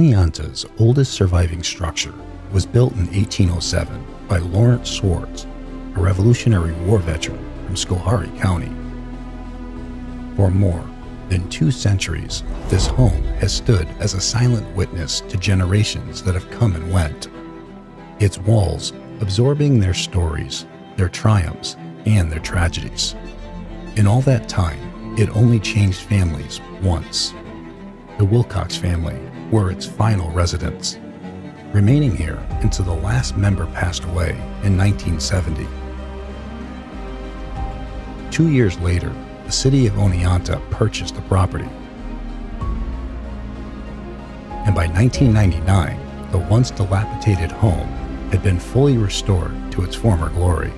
Oneonta's oldest surviving structure was built in 1807 by Lawrence Swartz, a Revolutionary War veteran from Schoharie County. For more than 2 centuries, this home has stood as a silent witness to generations that have come and went. Its walls absorbing their stories, their triumphs, and their tragedies. In all that time, it only changed families once. The Wilcox family were its final residents, remaining here until the last member passed away in 1970. 2 years later, the city of Oneonta purchased the property. And by 1999, the once dilapidated home had been fully restored to its former glory.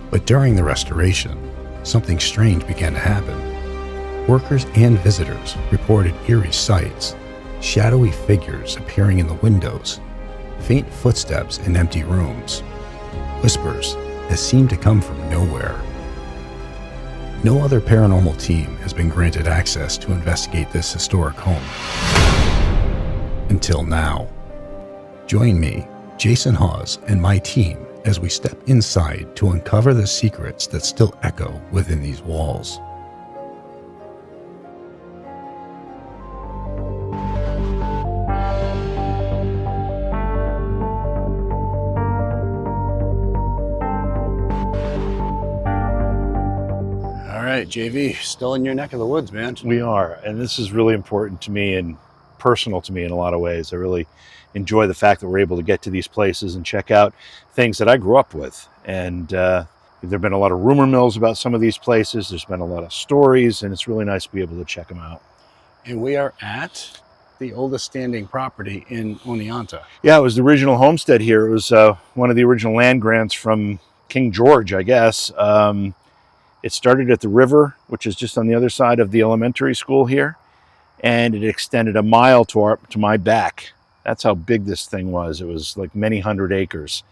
But during the restoration, something strange began to happen. Workers and visitors reported eerie sights, shadowy figures appearing in the windows, faint footsteps in empty rooms, whispers that seemed to come from nowhere. No other paranormal team has been granted access to investigate this historic home. Until now. Join me, Jason Hawes, and my team as we step inside to uncover the secrets that still echo within these walls. All right, JV, still in your neck of the woods, man. We are, and this is really important to me and personal to me in a lot of ways. I really enjoy the fact that we're able to get to these places and check out things that I grew up with. And there have been a lot of rumor mills about some of these places. There's been a lot of stories, and it's really nice to be able to check them out. And we are at the oldest standing property in Oneonta. Yeah, it was the original homestead here. It was one of the original land grants from King George, I guess. It started at the river, which is just on the other side of the elementary school here, and it extended a mile to my back. That's how big this thing was. It was like many hundred acres.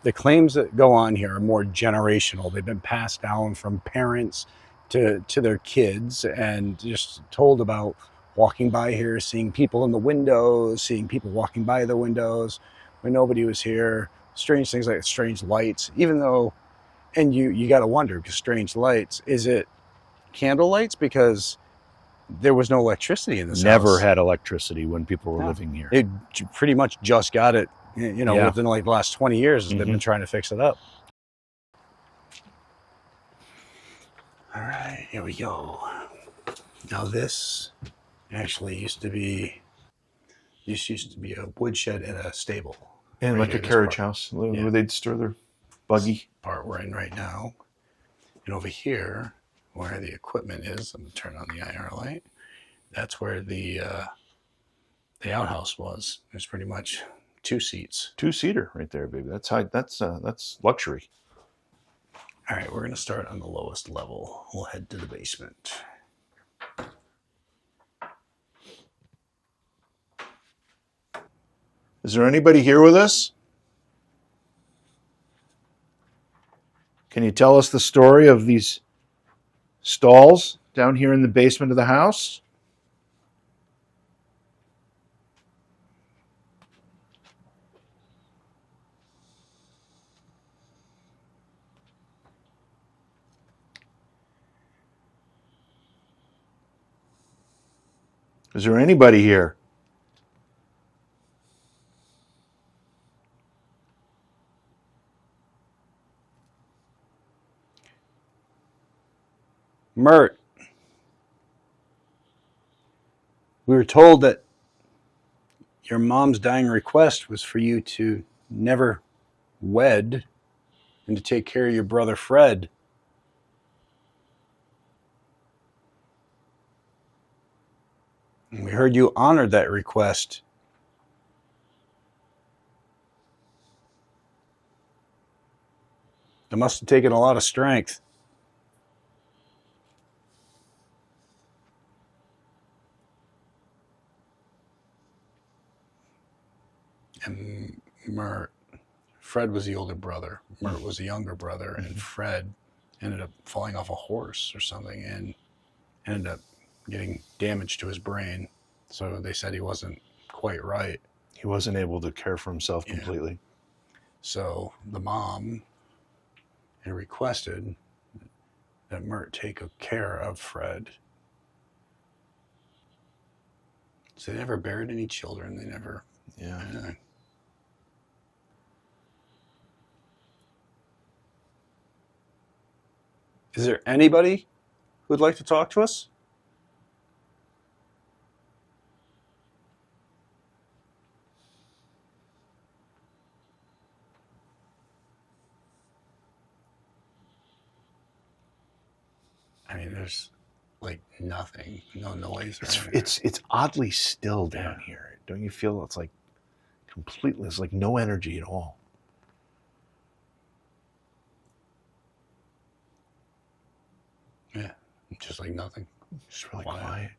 The claims that go on here are more generational. They've been passed down from parents to their kids, and just told about walking by here, seeing people in the windows, seeing people walking by the windows when nobody was here. Strange things like strange lights, even though, and you got to wonder, because strange lights, is it candle lights? Because there was no electricity in this house. Never had electricity when people were living here. It pretty much just got it, within like the last 20 years. They've been trying to fix it up. All right, here we go. Now this actually used to be a woodshed and a stable. And right like a here, carriage house where they'd store their buggy. This part we're in right now. And over here, where the equipment is, I'm going to turn on the IR light. That's where the outhouse was. There's pretty much 2 seats. 2-seater right there, baby. That's high. That's luxury. All right, we're going to start on the lowest level. We'll head to the basement. Is there anybody here with us? Can you tell us the story of these stalls down here in the basement of the house? Is there anybody here? Mert, we were told that your mom's dying request was for you to never wed and to take care of your brother Fred. And we heard you honored that request. It must have taken a lot of strength. And Fred was the older brother. Mert was the younger brother, and Fred ended up falling off a horse or something and ended up getting damage to his brain. So they said he wasn't quite right. He wasn't able to care for himself Yeah. completely. So the mom had requested that Mert take care of Fred. So they never buried any children. They never. Yeah. Is there anybody who would like to talk to us? I mean, there's like nothing, no noise. It's oddly still down here. Don't you feel it's like completely? It's like no energy at all. Yeah, just like nothing. Just really quiet.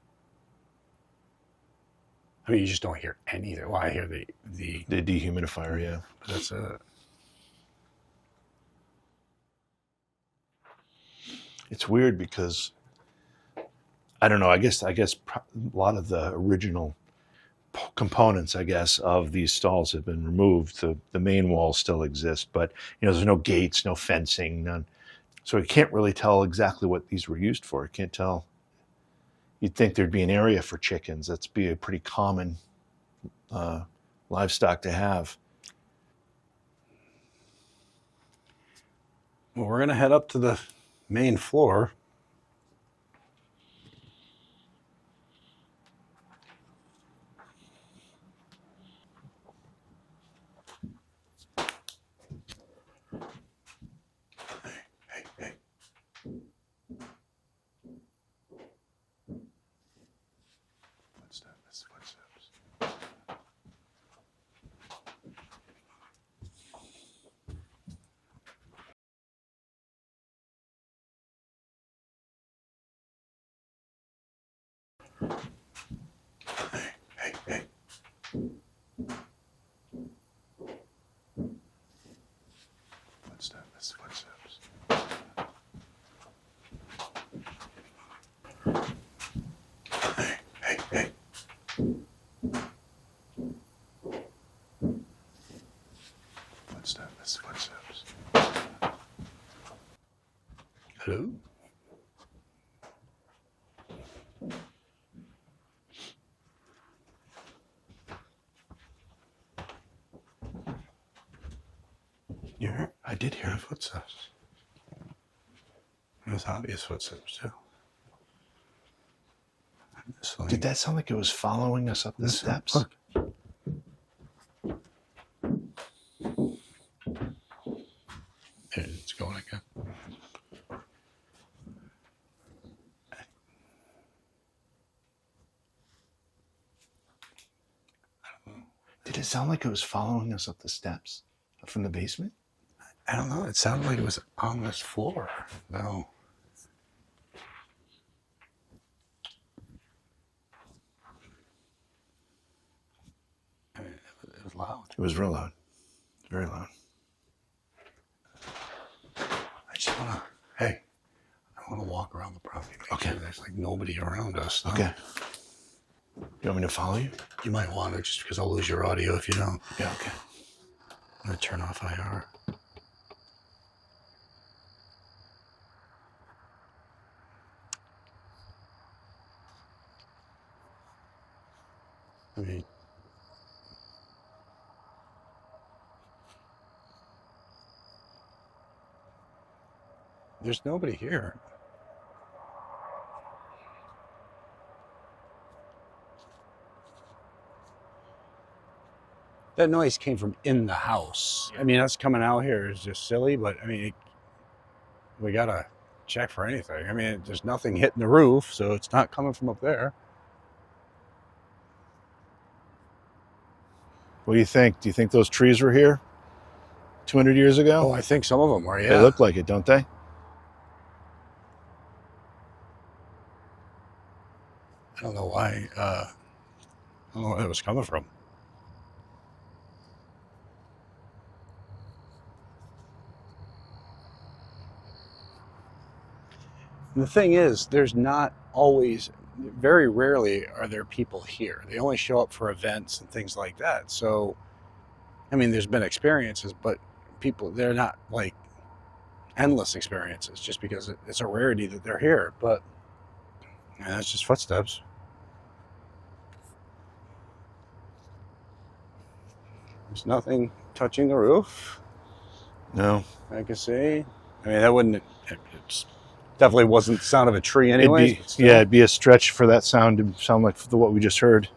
I mean, you just don't hear anything. Well, I hear the dehumidifier. Yeah, but that's it. It's weird because I don't know. I guess a lot of the original components, I guess, of these stalls have been removed. The main walls still exist, but there's no gates, no fencing, none. So you can't really tell exactly what these were used for. You can't tell. You'd think there'd be an area for chickens. That's be a pretty common livestock to have. Well, we're gonna head up to the main floor. Hey. Footsteps. Hey. Footsteps. Hey. Footsteps. Hello? You heard? I did hear footsteps. It was obvious footsteps too. Did that sound like it was following us up the steps? Look. There, it's going again. Did it sound like it was following us up the steps from the basement? I don't know. It sounded like it was on this floor. No. I mean, it was loud. It was real loud. Very loud. I just want to, hey, I want to walk around the property. Make sure there's like nobody around us. No? Okay. You want me to follow you? You might want to, just because I'll lose your audio if you don't. Yeah, okay. I'm going to turn off IR. I mean, there's nobody here. That noise came from in the house. I mean, us coming out here is just silly, but I mean, we gotta check for anything. I mean, there's nothing hitting the roof, so it's not coming from up there. What do you think? Do you think those trees were here 200 years ago? Oh, I think some of them were, yeah. They look like it, don't they? I don't know why. I don't know where it was coming from. And the thing is, there's not always very rarely are there people here. They only show up for events and things like that. So, I mean, there's been experiences, but they're not like endless experiences just because it's a rarity that they're here. But that's just footsteps. There's nothing touching the roof. No. I can see. I mean, that wouldn't. It definitely wasn't the sound of a tree, anyway. It'd be a stretch for that sound to sound like what we just heard.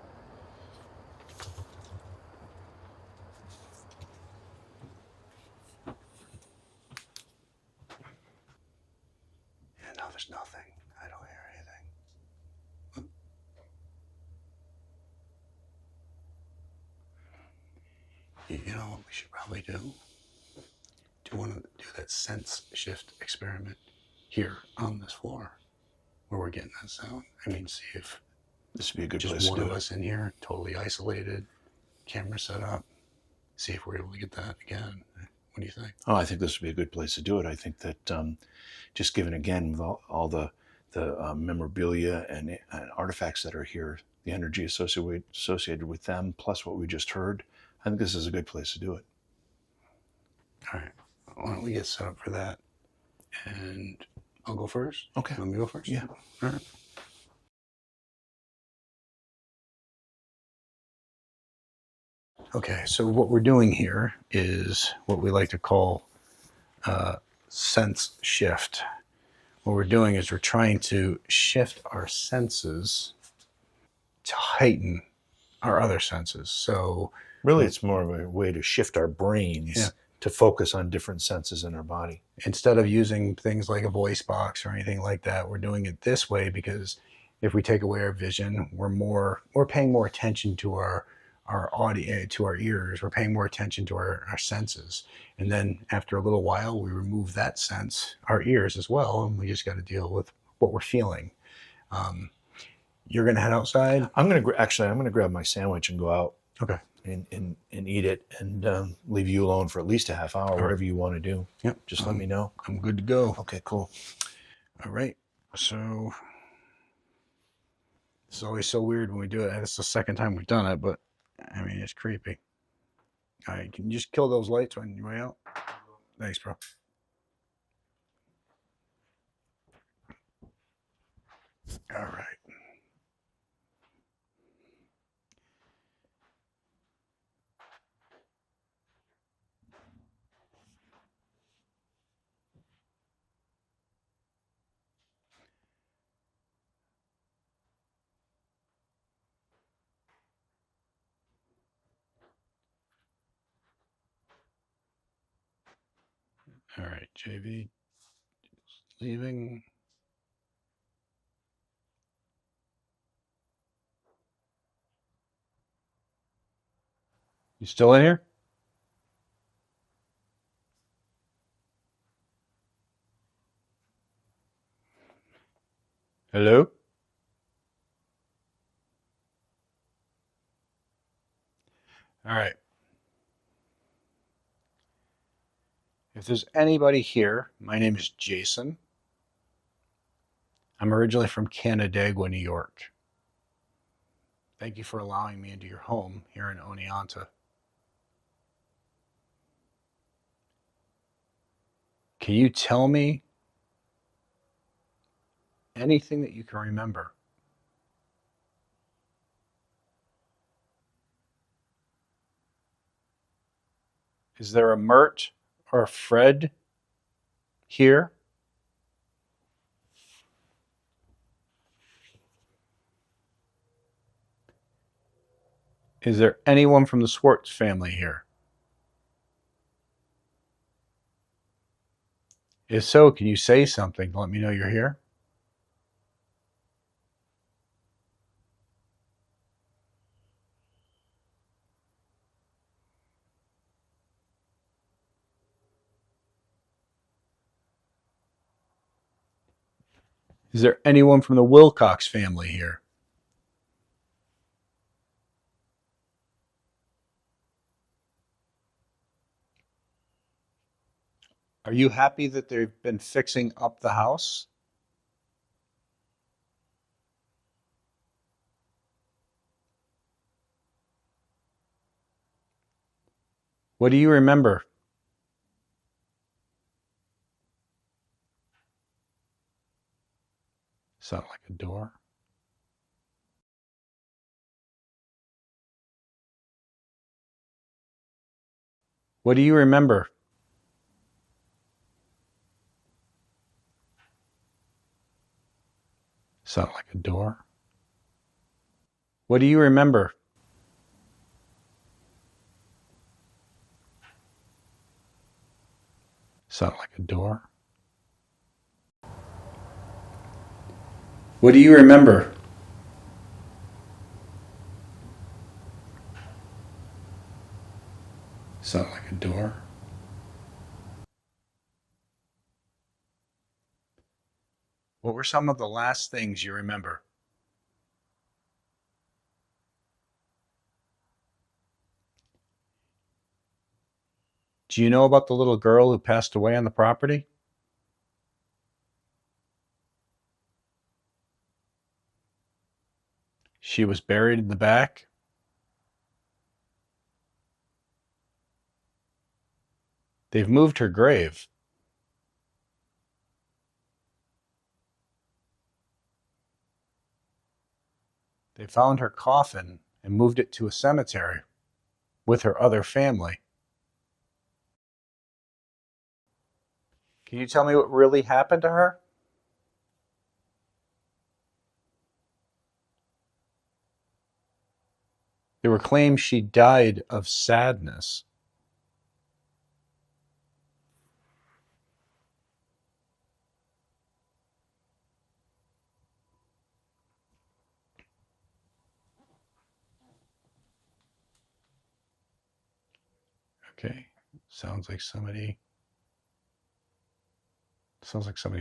Yeah, no, there's nothing. I don't hear anything. You know what we should probably do? Do you want to do that sense shift experiment here on this floor where we're getting that sound? I mean, see if This would be a good just place one to of do it. us in here, totally isolated, camera set up. See if we're able to get that again. What do you think? Oh, I think this would be a good place to do it. I think that just given again with all the memorabilia and artifacts that are here, the energy associated with them, plus what we just heard, I think this is a good place to do it. All right. Why don't we get set up for that? And I'll go first. Okay. Let me go first. Yeah. All right. Okay, so what we're doing here is what we like to call sense shift. What we're doing is we're trying to shift our senses to heighten our other senses. So really, it's more of a way to shift our brains to focus on different senses in our body. Instead of using things like a voice box or anything like that, we're doing it this way because if we take away our vision, we're paying more attention to our audio, to our ears. We're paying more attention to our senses. And then after a little while, we remove that sense, our ears as well, and we just got to deal with what we're feeling. You're going to head outside? I'm going to grab my sandwich and go out. Okay. And eat it and leave you alone for at least a half hour, whatever you want to do. Yep. Just let me know. I'm good to go. Okay, cool. All right. So it's always so weird when we do it. It's the second time we've done it, but I mean, it's creepy. All right. Can you just kill those lights on your way out? Thanks, bro. All right. All right, JV leaving. You still in here? Hello? All right. If there's anybody here, my name is Jason. I'm originally from Canandaigua, New York. Thank you for allowing me into your home here in Oneonta. Can you tell me anything that you can remember? Is there a Mert or a Fred here? Is there anyone from the Swart family here? If so, can you say something to let me know you're here? Is there anyone from the Wilcox family here? Are you happy that they've been fixing up the house? What do you remember? Sound like a door. What do you remember? Sound like a door. What do you remember? Sound like a door. What do you remember? Sound like a door. What were some of the last things you remember? Do you know about the little girl who passed away on the property? She was buried in the back. They've moved her grave. They found her coffin and moved it to a cemetery with her other family. Can you tell me what really happened to her? There were claims she died of sadness. Okay. Sounds like somebody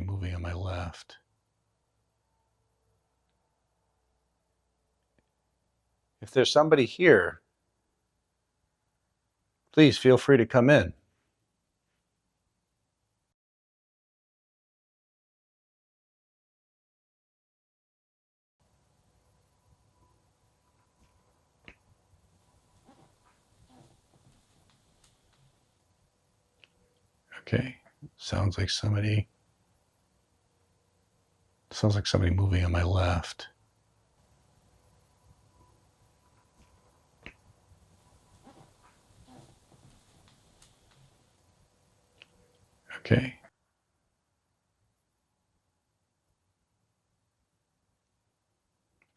moving on my left. If there's somebody here, please feel free to come in. Okay. Sounds like somebody moving on my left. Okay.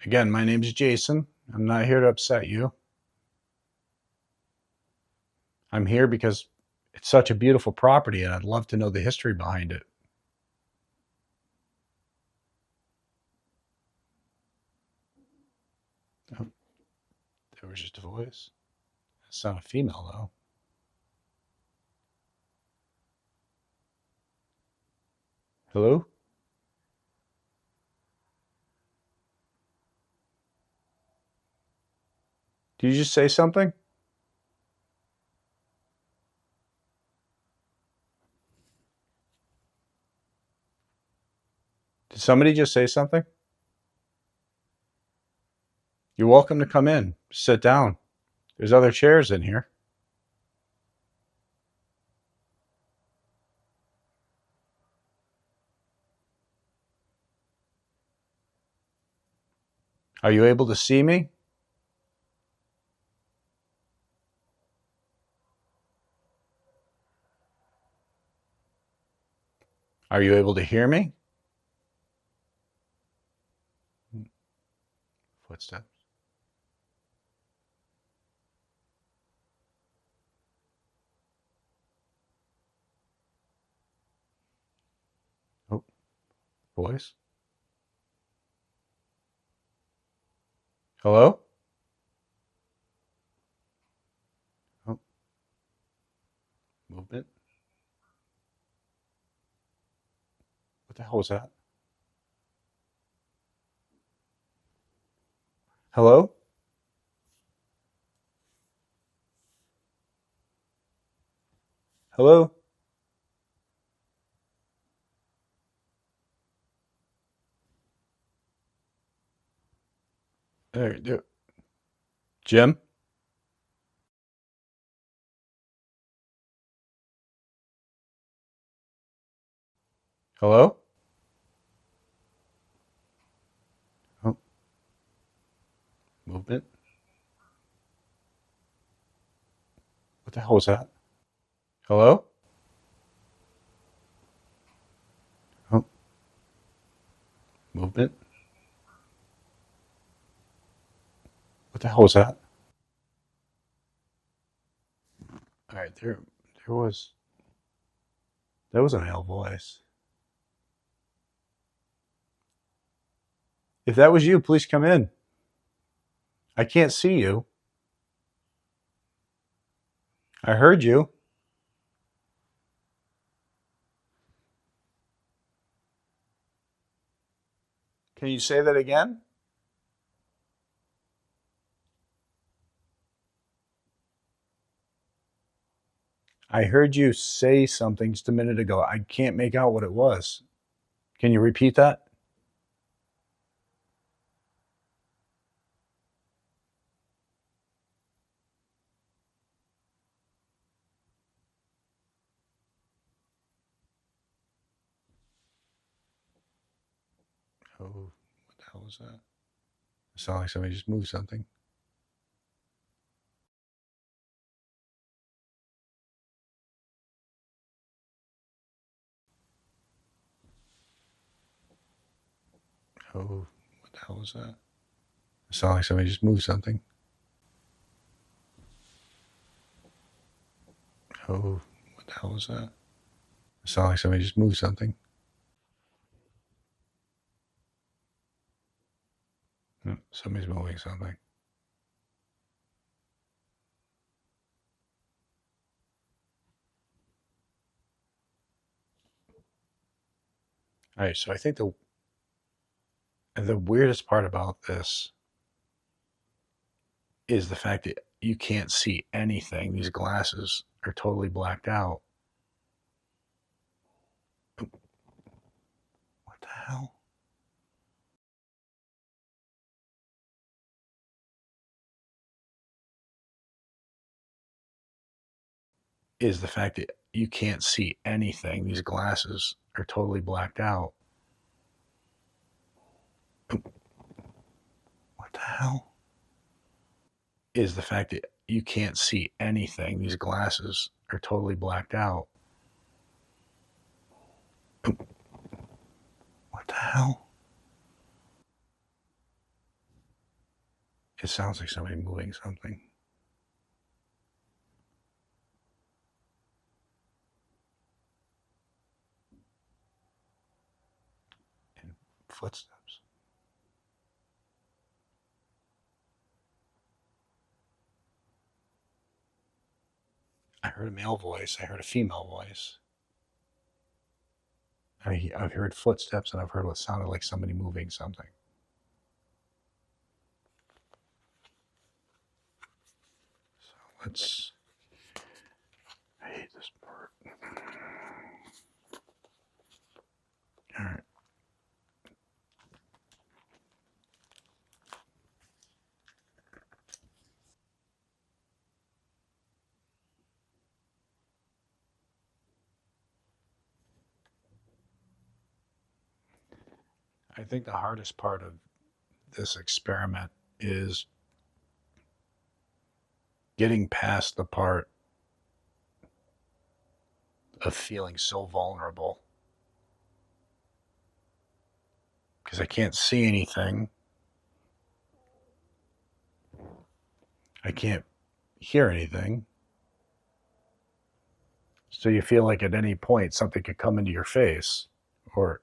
Again, my name's Jason. I'm not here to upset you. I'm here because it's such a beautiful property and I'd love to know the history behind it. Oh, there was just a voice. It's not a female though. Hello? Did you just say something? Did somebody just say something? You're welcome to come in. Sit down. There's other chairs in here. Are you able to see me? Are you able to hear me? Footsteps. Oh, voice. Hello? Oh, movement. What the hell was that? Hello? Hello? There. Jim? Hello? Oh, movement? What the hell was that? Hello? Oh, movement? What the hell was that? All right, there was, that was a male voice. If that was you, please come in. I can't see you. I heard you. Can you say that again? I heard you say something just a minute ago. I can't make out what it was. Can you repeat that? Oh, what the hell was that? It sounded like somebody just moved something. Oh, what the hell was that? It sounded like somebody just moved something. Oh, what the hell was that? It sounded like somebody just moved something. Somebody's moving something. All right, so I think the weirdest part about this is the fact that you can't see anything. These glasses are totally blacked out. What the hell? Is the fact that you can't see anything. These glasses are totally blacked out. What the hell? Is the fact that you can't see anything. These glasses are totally blacked out. What the hell? It sounds like somebody moving something. And footsteps. I heard a male voice. I heard a female voice. I've heard footsteps and I've heard what sounded like somebody moving something. So let's. I hate this part. All right. I think the hardest part of this experiment is getting past the part of feeling so vulnerable. Because I can't see anything. I can't hear anything. So you feel like at any point something could come into your face or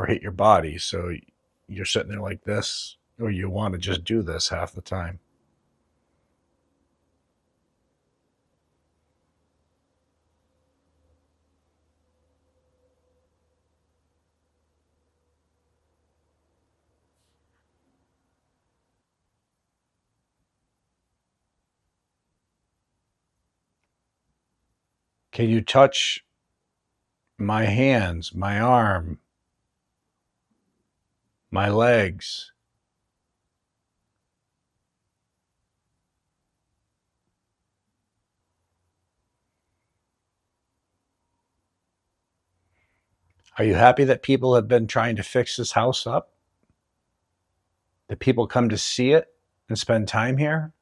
hit your body. So you're sitting there like this, or you want to just do this half the time. Can you touch my hands, my arm, my legs? Are you happy that people have been trying to fix this house up? That people come to see it and spend time here?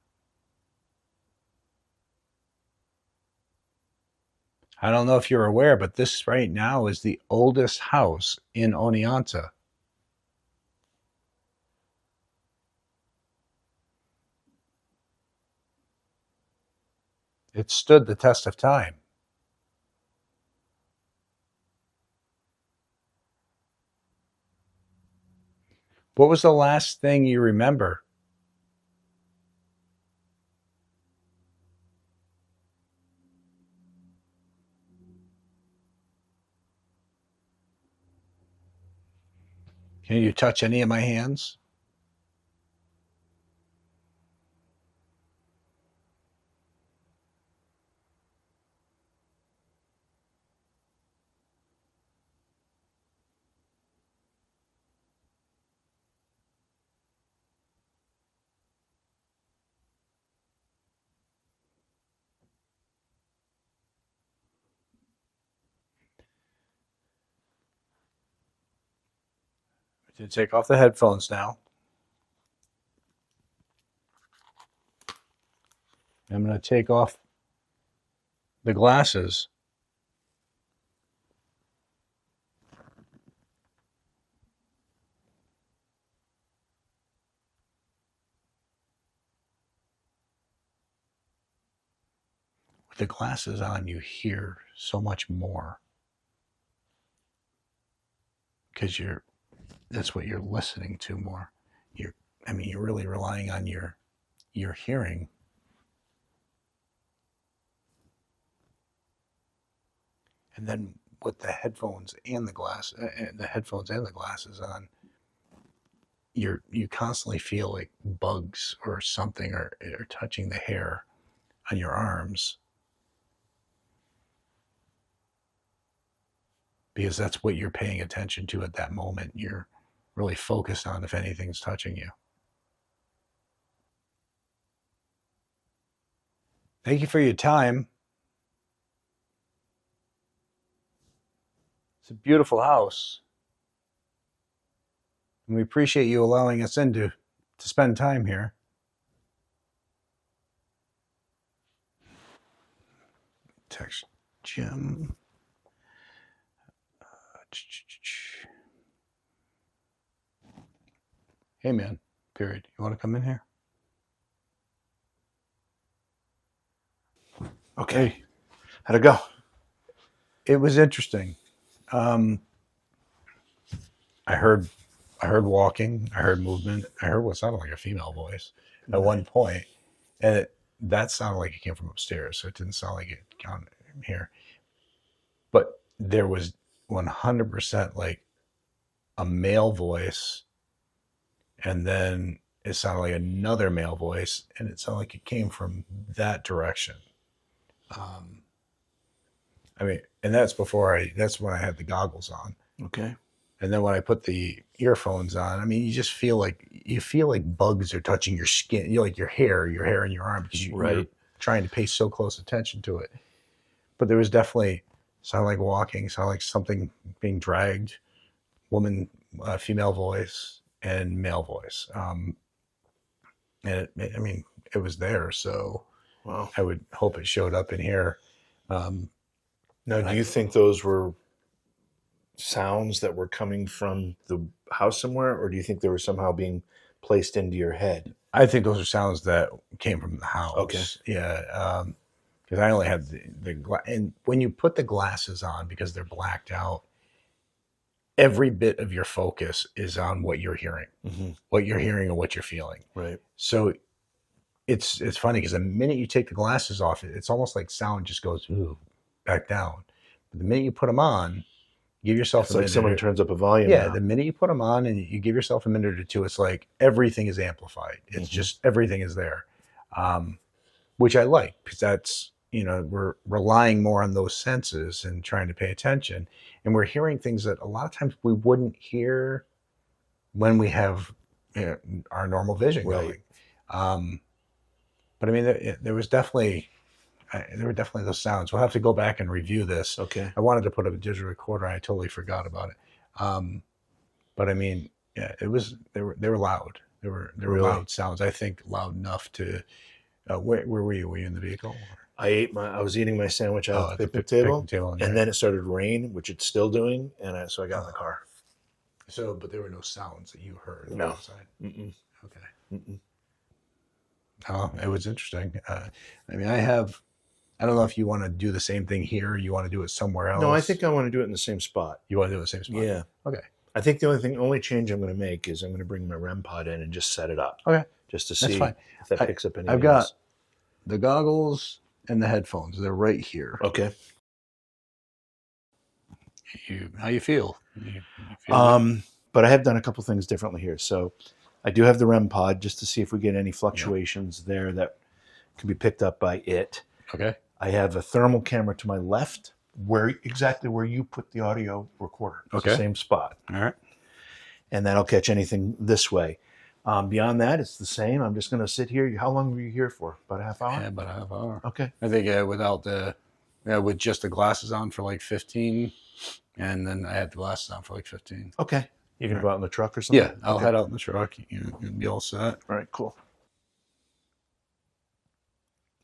I don't know if you're aware, but this right now is the oldest house in Oneonta. It stood the test of time. What was the last thing you remember? Can you touch any of my hands? To take off the headphones now. I'm going to take off the glasses. With the glasses on, you hear so much more. Because that's what you're listening to more. You're really relying on your hearing. And then with the headphones and the glasses on, you constantly feel like bugs or something are touching the hair on your arms. Because that's what you're paying attention to at that moment. You're really focused on if anything's touching you. Thank you for your time. It's a beautiful house. And we appreciate you allowing us in to spend time here. Text Jim. Hey man, period. You want to come in here? Okay. How'd it go? It was interesting. I heard walking. I heard movement. I heard what sounded like a female voice at one point, and that sounded like it came from upstairs. So it didn't sound like it came here. But there was 100% like a male voice, and then it sounded like another male voice, and it sounded like it came from that direction. And that's when I had the goggles on. Okay. And then when I put the earphones on, you just feel like bugs are touching your skin, like your hair in your arm, because you're trying to pay so close attention to it. But there was definitely sound like walking, sound like something being dragged, woman, female voice, and male voice. And it was there, so wow. I would hope it showed up in here. Now, do you think those were sounds that were coming from the house somewhere, or do you think they were somehow being placed into your head? I think those are sounds that came from the house. Okay. Yeah. Because I only had and when you put the glasses on, because they're blacked out, every bit of your focus is on what you're hearing, what you're hearing and what you're feeling. Right. So it's funny because the minute you take the glasses off, it's almost like sound just goes back down. But the minute you put them on, give yourself it's like someone turns up a volume. Yeah, now. the minute you put them on and you give yourself a minute or two, it's like everything is amplified. It's just everything is there, which I like, because that's, we're relying more on those senses and trying to pay attention, and we're hearing things that a lot of times we wouldn't hear when we have our normal vision going. But there was definitely, there were definitely those sounds. We'll have to go back and review this. Okay. I wanted to put up a digital recorder. I totally forgot about it. But I mean, yeah, it was they were loud. They were Really? loud sounds. I think loud enough to. Where were you? Were you in the vehicle? I was eating my sandwich out at the picnic table, and then it started to rain, which it's still doing, and so I got in the car. So, but there were no sounds that you heard No. outside. Mm-mm. Okay. Mm-mm. Oh, it was interesting. I mean, I don't know if you want to do the same thing here or you want to do it somewhere else. No, I think I want to do it in the same spot. You want to do it in the same spot? Yeah. Okay. I think the only change I'm going to make is I'm going to bring my REM pod in and just set it up. Okay. Just to That's see fine. if that picks up anything I've got else. the goggles and the headphones. They're right here. Okay. How you feel? You feel good? But I have done a couple things differently here. So I do have the REM pod just to see if we get any fluctuations there that can be picked up by it. Okay. I have a thermal camera to my left, exactly where you put the audio recorder. It's the same spot. All right. And that'll catch anything this way. Beyond that, it's the same. I'm just going to sit here. How long were you here for? About a half hour? Yeah, about a half hour. Okay. I think with just the glasses on for like 15, and then I had the glasses on for like 15. Okay. You're going to go out in the truck or something? Yeah, I'll head out in the truck. You'll be all set. All right, cool.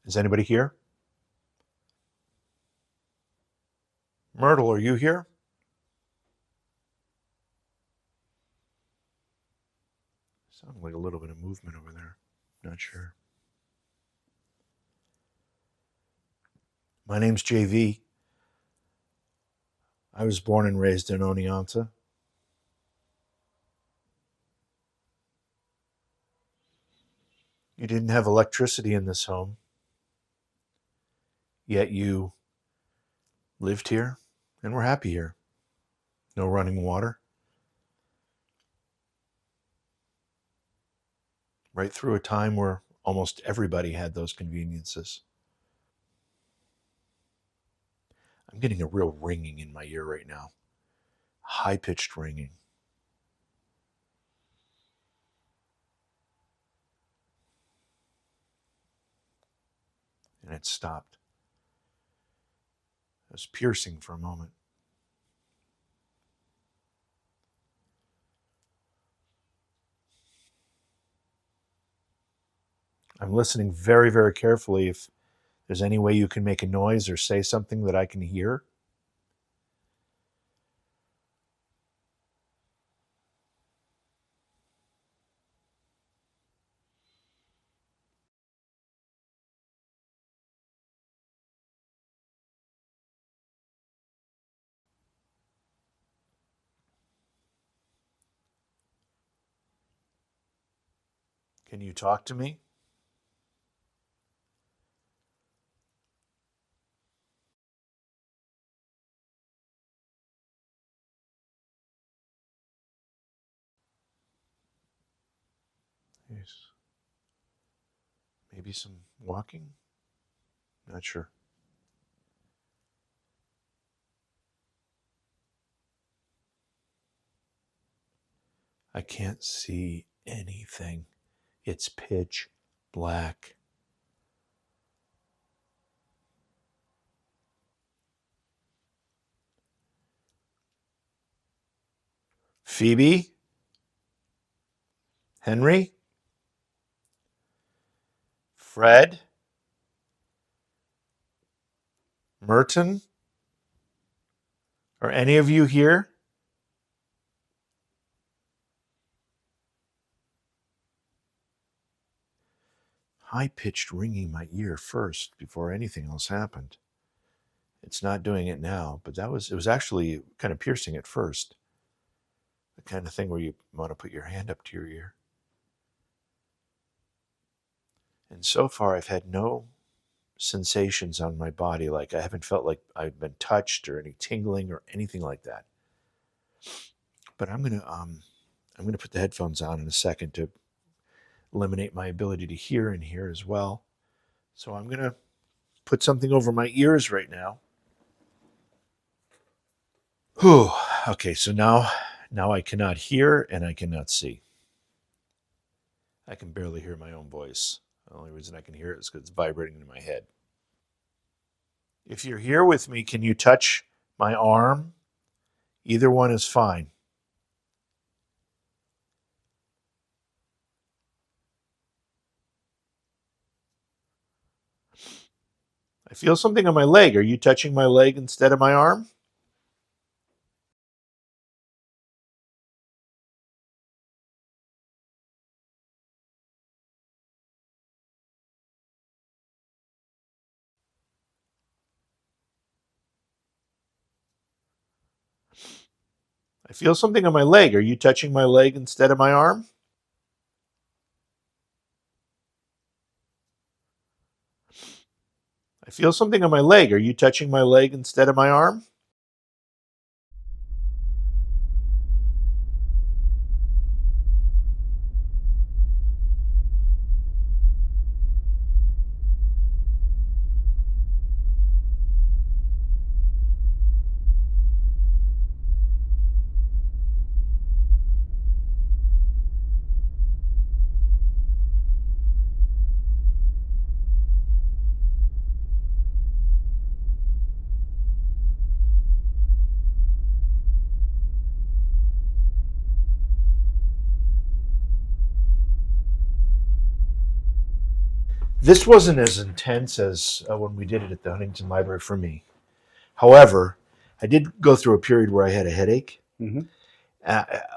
Is anybody here? Myrtle, are you here? Sounded like a little bit of movement over there. Not sure. My name's JV. I was born and raised in Oneonta. You didn't have electricity in this home, yet you lived here and were happy here. No running water. Right through a time where almost everybody had those conveniences. I'm getting a real ringing in my ear right now. High-pitched ringing. And it stopped. It was piercing for a moment. I'm listening very, very carefully if there's any way you can make a noise or say something that I can hear. Can you talk to me? Yes. Maybe some walking? Not sure. I can't see anything. It's pitch black. Phoebe? Henry? Fred? Merton? Are any of you here? High-pitched ringing my ear first before anything else happened. It's not doing it now, but it was actually kind of piercing at first. The kind of thing where you want to put your hand up to your ear. And so far, I've had no sensations on my body. Like I haven't felt like I've been touched or any tingling or anything like that. But I'm gonna put the headphones on in a second to eliminate my ability to hear in here as well. So I'm gonna put something over my ears right now. Whew. Okay, so now I cannot hear and I cannot see. I can barely hear my own voice. The only reason I can hear it is because it's vibrating in my head. If you're here with me, can you touch my arm? Either one is fine. I feel something on my leg. Are you touching my leg instead of my arm? I feel something on my leg. Are you touching my leg instead of my arm? I feel something on my leg. Are you touching my leg instead of my arm? This wasn't as intense as when we did it at the Huntington Library for me. However, I did go through a period where I had a headache. Mm-hmm.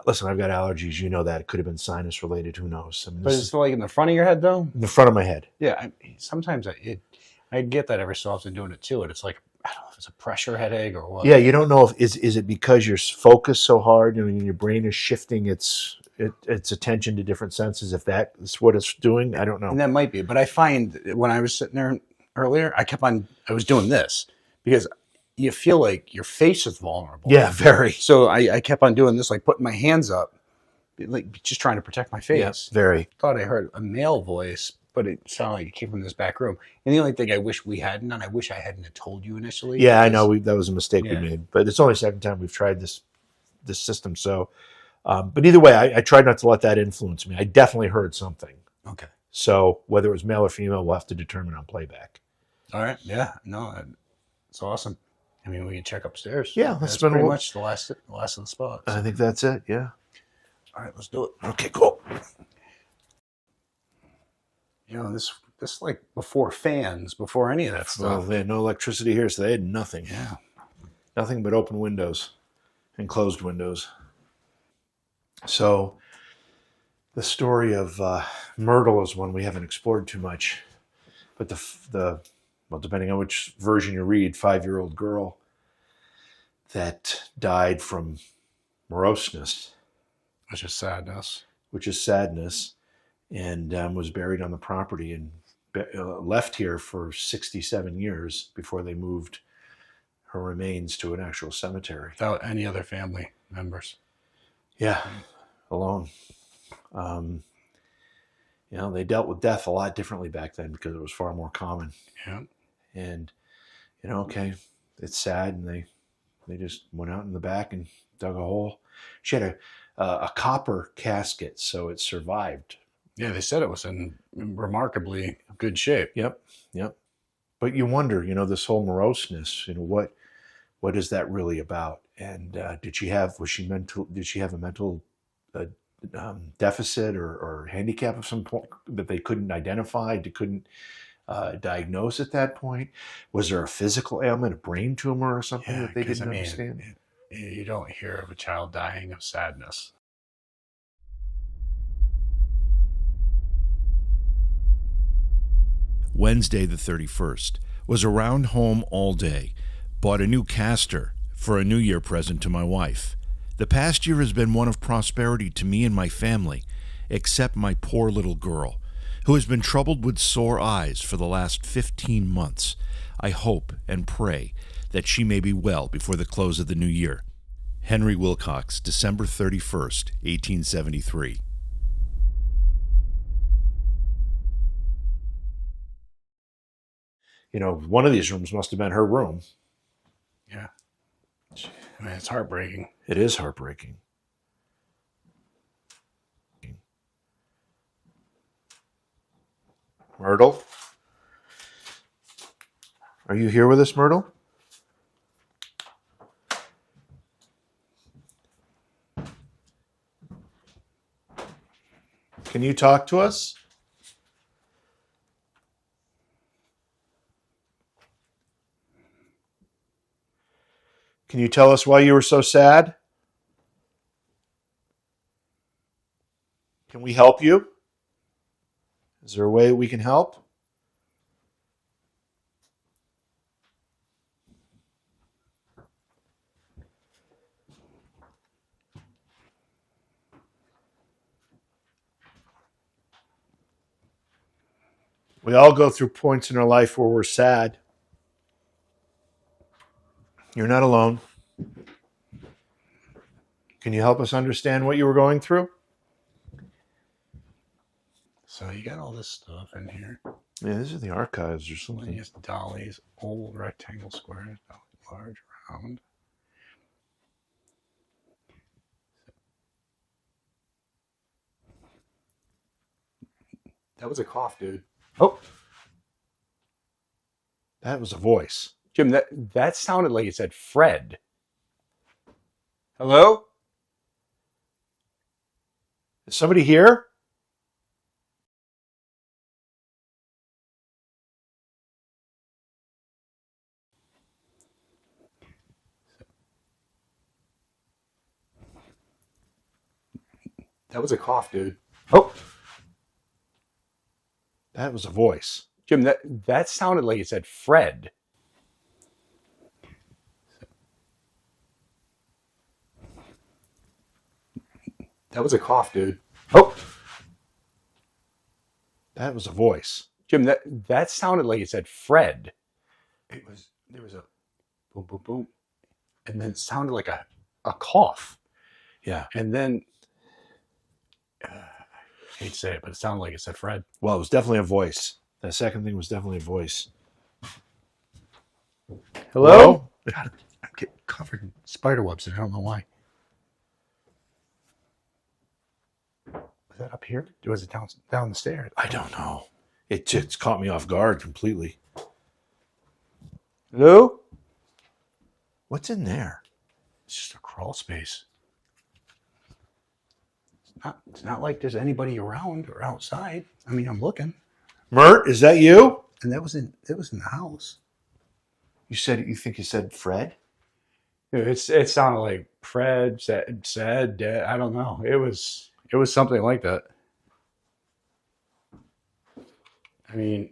Listen, I've got allergies. You know that. It could have been sinus related. Who knows? I mean, But it's like in the front of your head, though? in the front of my head. Yeah. Sometimes I get that every so often doing it, too. And it's like, I don't know if it's a pressure headache or what. Yeah, you don't know if is it because you're focused so hard and your brain is shifting its attention to different senses. If that is what it's doing, I don't know. And that might be. But I find when I was sitting there earlier, I was doing this because you feel like your face is vulnerable. Yeah, very. So I kept on doing this, like putting my hands up, like just trying to protect my face. Yeah, very. Thought I heard a male voice, but it sounded like it came from this back room. And the only thing I wish we hadn't done, I wish I hadn't have told you initially. Yeah, I know that was a mistake we Yeah. made, but it's only the second time we've tried this system. So, but either way, I tried not to let that influence me. I definitely heard something. Okay. So whether it was male or female, we'll have to determine on playback. All right. Yeah. No, it's awesome. I mean, we can check upstairs. Yeah, that's pretty much the last of the spots. I think that's it. Yeah. All right, let's do it. Okay, cool. You know, this like before fans, before any of that Well, stuff. they had no electricity here, so they had nothing. Yeah. Nothing but open windows and closed windows. So the story of Myrtle is one we haven't explored too much. But well, depending on which version you read, 5-year-old girl that died from moroseness, Which is sadness. and was buried on the property and left here for 67 years before they moved her remains to an actual cemetery. Without any other family members. Yeah, alone. They dealt with death a lot differently back then because it was far more common. Yeah. And, okay, it's sad, and they just went out in the back and dug a hole. She had a copper casket, so it survived. Yeah, they said it was in remarkably good shape. Yep. But you wonder, this whole moroseness, what is that really about? And did she have a mental deficit or handicap of some point that they couldn't identify, couldn't diagnose at that point? Was there a physical ailment, a brain tumor or something that they didn't understand? You don't hear of a child dying of sadness. Wednesday the 31st. Was around home all day. Bought a new caster for a New Year present to my wife. The past year has been one of prosperity to me and my family, except my poor little girl, who has been troubled with sore eyes for the last 15 months. I hope and pray that she may be well before the close of the new year. Henry Wilcox, December 31st, 1873. One of these rooms must have been her room. Yeah. I mean, it's heartbreaking. It is heartbreaking. Myrtle? Are you here with us, Myrtle? Can you talk to us? Can you tell us why you were so sad? Can we help you? Is there a way we can help? We all go through points in our life where we're sad. You're not alone. Can you help us understand what you were going through? So you got all this stuff in here. Yeah, these are the archives or something. Miscellaneous dollies, old rectangle squares, large, round. That was a cough, dude. Oh, That was a voice. Jim, that sounded like it said Fred. Hello? Is somebody here? That was a cough, dude. Oh, That was a voice. Jim, that sounded like it said Fred. That was a cough, dude. Oh, That was a voice. Jim, that sounded like it said Fred. There was a boom, boom, boom. And then it sounded like a cough. Yeah. And then, I hate to say it, but it sounded like it said Fred. Well, it was definitely a voice. That second thing was definitely a voice. Hello? God, I'm getting covered in spider webs and I don't know why. Was that up here? Or was it down the stairs? I don't know. It just caught me off guard completely. Hello? What's in there? It's just a crawl space. It's not like there's anybody around or outside. I mean, I'm looking. Mert, is that you? And it was in the house. You said Fred? It sounded like Fred said Dad. I don't know. It was something like that. I mean,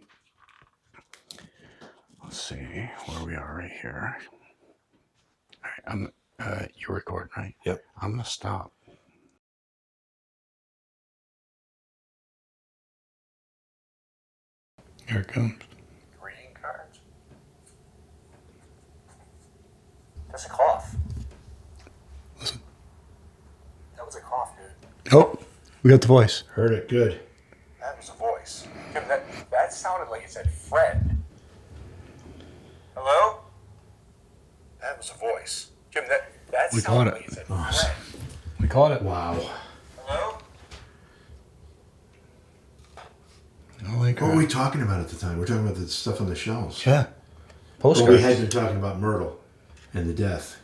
let's see where we are right here. All right, you're recording, right? Yep. I'm gonna stop. Here it comes. Reading cards. That's a cough. Listen. That was a cough, dude. Oh, we got the voice. Heard it. Good. That was a voice. Jim, that sounded like it said Fred. Hello? That was a voice. Jim, that sounded like it said Fred. We caught it. Wow. Hello? What were we talking about at the time? We're talking about the stuff on the shelves. Yeah. Well, Postcards. we had been talking about Myrtle and the death.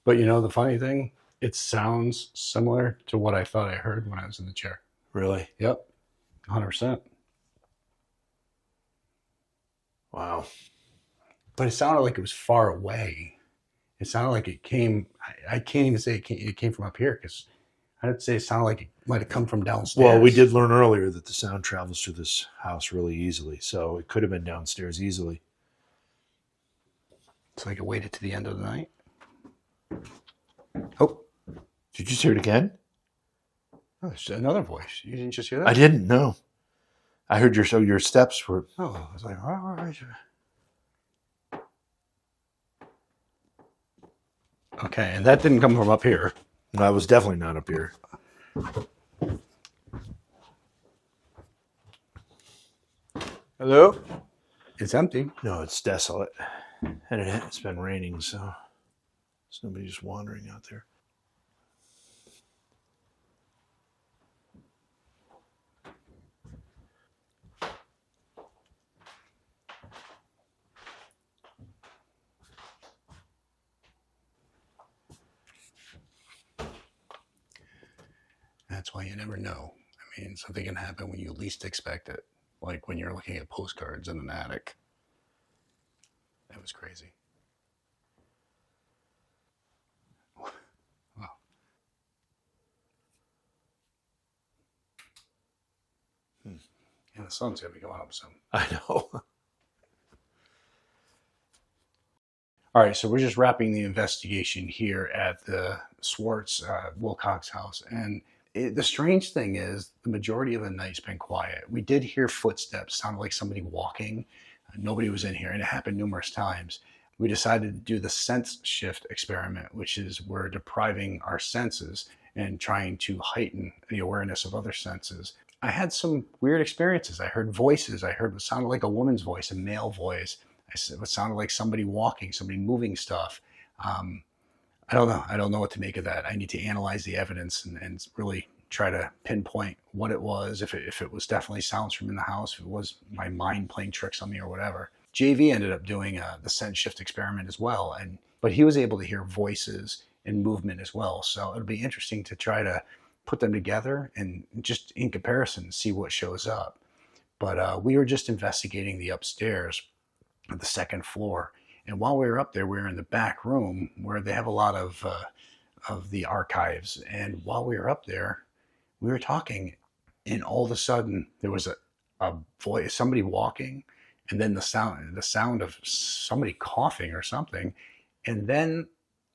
But you know the funny thing? It sounds similar to what I thought I heard when I was in the chair. Really? Yep. 100%. Wow. But it sounded like it was far away. It sounded like it came, I can't even say it came from up here because I'd say it sounded like it might have come from downstairs. Well, we did learn earlier that the sound travels through this house really easily, so it could have been downstairs easily. So I could wait it to the end of the night. Oh. Did you hear it again? Oh, it's another voice. You didn't just hear that? I didn't know. I heard your steps were. Oh, I was like, all right. Okay, and that didn't come from up here. No, I was definitely not up here. Hello? It's empty. No, it's desolate, and it's been raining, so there's nobody just wandering out there. that's why you never know. I mean, something can happen when you least expect it, like when you're looking at postcards in an attic. That was crazy. Wow. And the sun's gonna be going up soon. I know. All right, so we're just wrapping the investigation here at the Swart-Wilcox House. And the strange thing is the majority of the night's been quiet. We did hear footsteps, sounded like somebody walking. Nobody was in here, and it happened numerous times. We decided to do the sense shift experiment, which is we're depriving our senses and trying to heighten the awareness of other senses. I had some weird experiences. I heard voices. I heard what sounded like a woman's voice, a male voice. It sounded like somebody walking, somebody moving stuff. I don't know. I don't know what to make of that. I need to analyze the evidence and really try to pinpoint what it was, if it was definitely sounds from in the house, if it was my mind playing tricks on me or whatever. JV ended up doing the sense shift experiment as well, but he was able to hear voices and movement as well. So it'll be interesting to try to put them together and just in comparison see what shows up. But we were just investigating the upstairs, the second floor, and while we were up there, we were in the back room where they have a lot of the archives. And while we were up there, we were talking, and all of a sudden there was a voice, somebody walking, and then the sound of somebody coughing or something, and then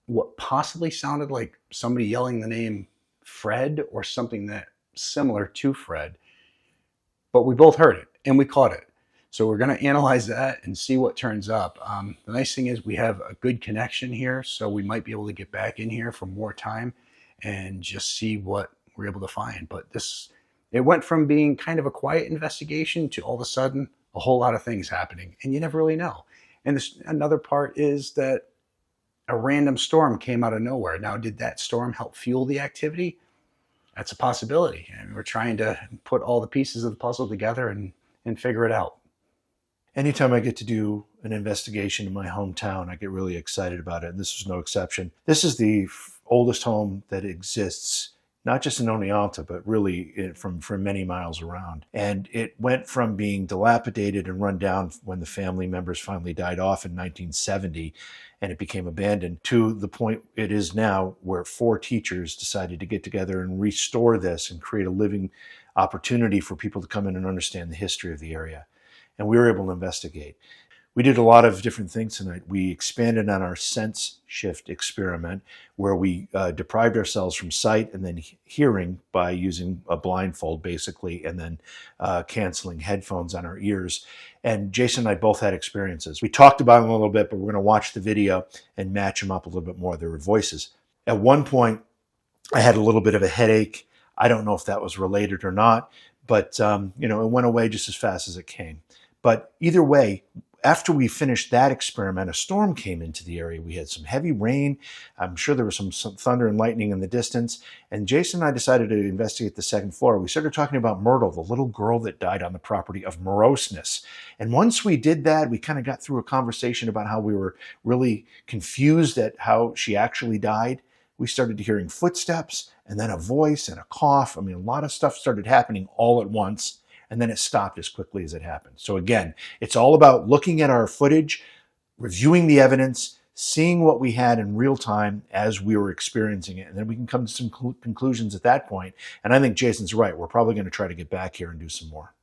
what possibly sounded like somebody yelling the name Fred or something that similar to Fred. But we both heard it and we caught it. So we're going to analyze that and see what turns up. The nice thing is we have a good connection here, so we might be able to get back in here for more time and just see what we're able to find. But it went from being kind of a quiet investigation to all of a sudden a whole lot of things happening, and you never really know. And another part is that a random storm came out of nowhere. Now, did that storm help fuel the activity? That's a possibility. And we're trying to put all the pieces of the puzzle together and figure it out. Anytime I get to do an investigation in my hometown, I get really excited about it, and this was no exception. This is the oldest home that exists, not just in Oneonta, but really from many miles around. And it went from being dilapidated and run down when the family members finally died off in 1970, and it became abandoned, to the point it is now, where 4 teachers decided to get together and restore this and create a living opportunity for people to come in and understand the history of the area. And we were able to investigate. We did a lot of different things tonight. We expanded on our sense shift experiment, where we deprived ourselves from sight and then hearing by using a blindfold, basically, and then canceling headphones on our ears. And Jason and I both had experiences. We talked about them a little bit, but we're going to watch the video and match them up a little bit more. There were voices. At one point, I had a little bit of a headache. I don't know if that was related or not, but it went away just as fast as it came. But either way, after we finished that experiment, a storm came into the area. We had some heavy rain. I'm sure there was some thunder and lightning in the distance. And Jason and I decided to investigate the second floor. We started talking about Myrtle, the little girl that died on the property of moroseness. And once we did that, we kind of got through a conversation about how we were really confused at how she actually died. We started hearing footsteps and then a voice and a cough. I mean, a lot of stuff started happening all at once. And then it stopped as quickly as it happened. So again, it's all about looking at our footage, reviewing the evidence, seeing what we had in real time as we were experiencing it. And then we can come to some conclusions at that point. And I think Jason's right. We're probably going to try to get back here and do some more.